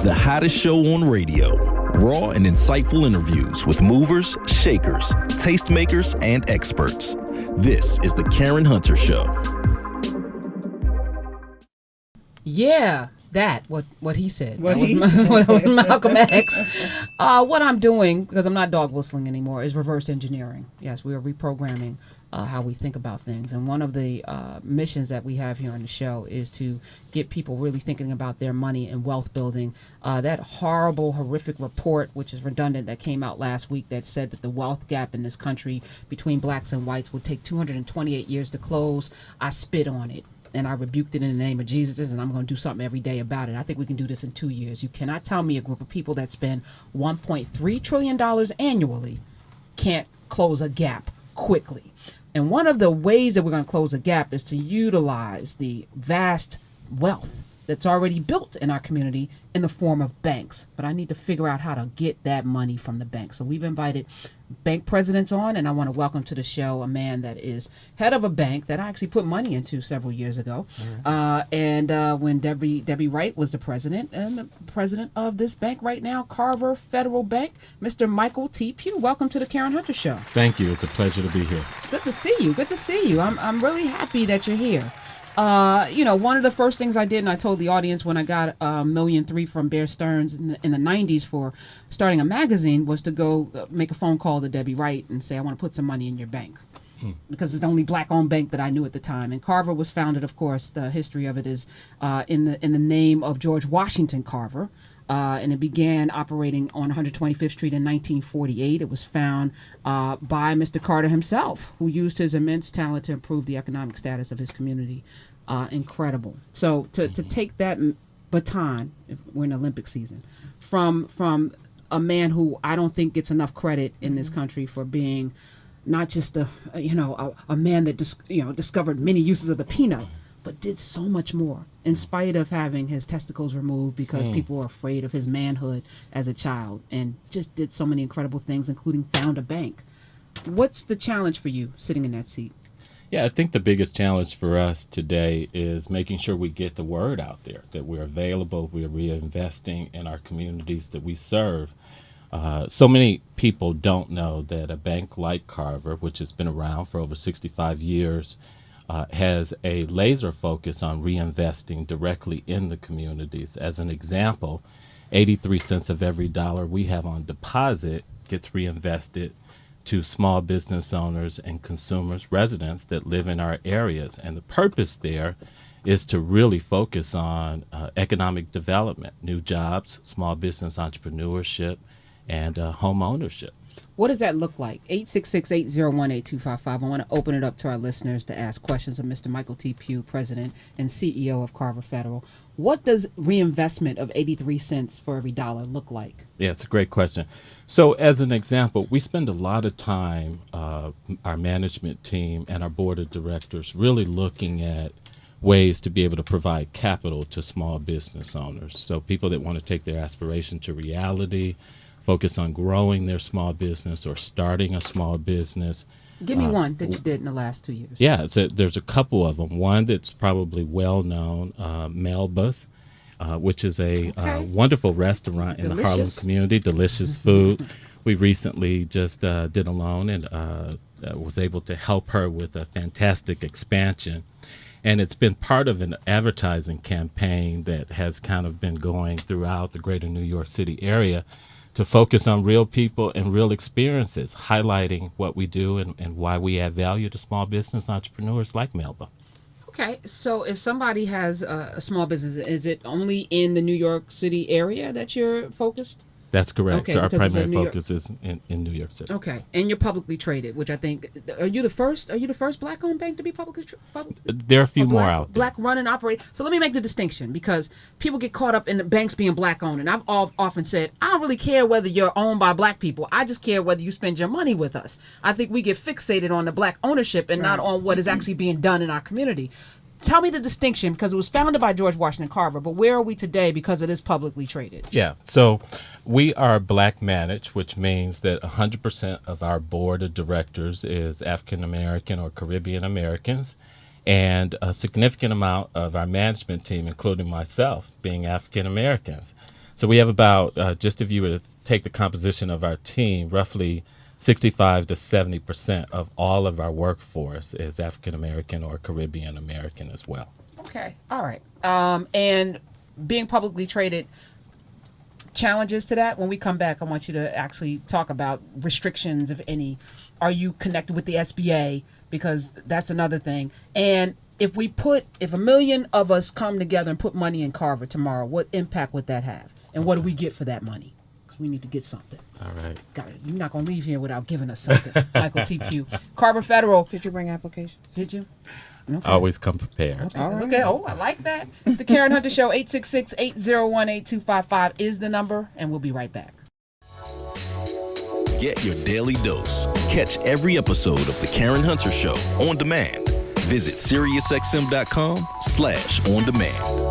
the hottest show on radio. Raw and insightful interviews with movers, shakers, tastemakers, and experts. This is the Karen Hunter Show. Yeah, what he said. What that was Malcolm X. What I'm doing, because I'm not dog whistling anymore, is reverse engineering. Yes, we are reprogramming how we think about things. And one of the missions that we have here on the show is to get people really thinking about their money and wealth building. That horrible, horrific report, which is redundant, that came out last week that said that the wealth gap in this country between blacks and whites would take 228 years to close. I spit on it. And I rebuked it in the name of Jesus, and I'm going to do something every day about it. I think we can do this in 2 years. You cannot tell me a group of people that spend $1.3 trillion annually can't close a gap quickly. And one of the ways that we're going to close a gap is to utilize the vast wealth that's already built in our community in the form of banks. But I need to figure out how to get that money from the bank. So we've invited bank presidents on, and I want to welcome to the show a man that is head of a bank that I actually put money into several years ago. When Debbie Wright was the president, and the president of this bank right now, Carver Federal Bank, Mr. Michael T. Pugh. Welcome to the Karen Hunter Show. Thank you. It's a pleasure to be here. Good to see you. Good to see you. I'm really happy that you're here. One of the first things I did, and I told the audience when I got $1.3 million from Bear Stearns in the 90s for starting a magazine, was to go make a phone call to Debbie Wright and say, I want to put some money in your bank. Because it's the only black-owned bank that I knew at the time. And Carver was founded, of course, the history of it is in the name of George Washington Carver. And it began operating on 125th Street in 1948. It was found by Mr. Carter himself, who used his immense talent to improve the economic status of his community. Incredible. So to take that baton, if we're in Olympic season, from a man who I don't think gets enough credit in this country for being not just a man that discovered many uses of the peanut, but did so much more in spite of having his testicles removed because people were afraid of his manhood as a child, and just did so many incredible things, including found a bank. What's the challenge for you sitting in that seat? Yeah, I think the biggest challenge for us today is making sure we get the word out there, that we're available, we're reinvesting in our communities that we serve. So many people don't know that a bank like Carver, which has been around for over 65 years, has a laser focus on reinvesting directly in the communities. As an example, 83 cents of every dollar we have on deposit gets reinvested to small business owners and consumers, residents that live in our areas. And the purpose there is to really focus on economic development, new jobs, small business entrepreneurship, and home ownership. What does that look like? 866-801-8255. I want to open it up to our listeners to ask questions of Mr. Michael T. Pugh, President and CEO of Carver Federal. What does reinvestment of 83 cents for every dollar look like? Yeah, it's a great question. So as an example, we spend a lot of time, our management team and our board of directors, really looking at ways to be able to provide capital to small business owners. So people that want to take their aspiration to reality, focus on growing their small business or starting a small business. Give me one that you did in the last 2 years. Yeah, there's a couple of them. One that's probably well known, Melba's, which is a wonderful restaurant in the Harlem community, delicious food. We recently just did a loan and was able to help her with a fantastic expansion. And it's been part of an advertising campaign that has kind of been going throughout the greater New York City area to focus on real people and real experiences, highlighting what we do and why we add value to small business entrepreneurs like Melba. Okay, so if somebody has a small business, is it only in the New York City area that you're focused? That's correct. Okay, so our because primary focus is in New York City. Okay, and you're publicly traded, which I think, are you the first black-owned bank to be publicly traded? There are a few more out there. Black run and operate. So let me make the distinction, because people get caught up in the banks being black-owned, and I've often said, I don't really care whether you're owned by black people. I just care whether you spend your money with us. I think we get fixated on the black ownership and not on what is actually being done in our community. Tell me the distinction, because it was founded by George Washington Carver, but where are we today because it is publicly traded? Yeah, so we are black managed, which means that 100% of our board of directors is African American or Caribbean Americans, and a significant amount of our management team, including myself, being African Americans. So we have about, just if you were to take the composition of our team, roughly 65 to 70% of all of our workforce is African American or Caribbean American as well. Okay. All right. And being publicly traded, challenges to that. When we come back, I want you to actually talk about restrictions, if any. Are you connected with the SBA? Because that's another thing. And if 1 million of us come together and put money in Carver tomorrow, what impact would that have? And what do we get for that money? We need to get something. All right. Got it. You're not going to leave here without giving us something. Michael T. Pugh. Carver Federal. Did you bring applications? Did you? Okay. Always come prepared. Okay. All right. Okay. Oh, I like that. It's the Karen Hunter Show. 866-801-8255 is the number, and we'll be right back. Get your daily dose. Catch every episode of The Karen Hunter Show on demand. Visit SiriusXM.com/on demand.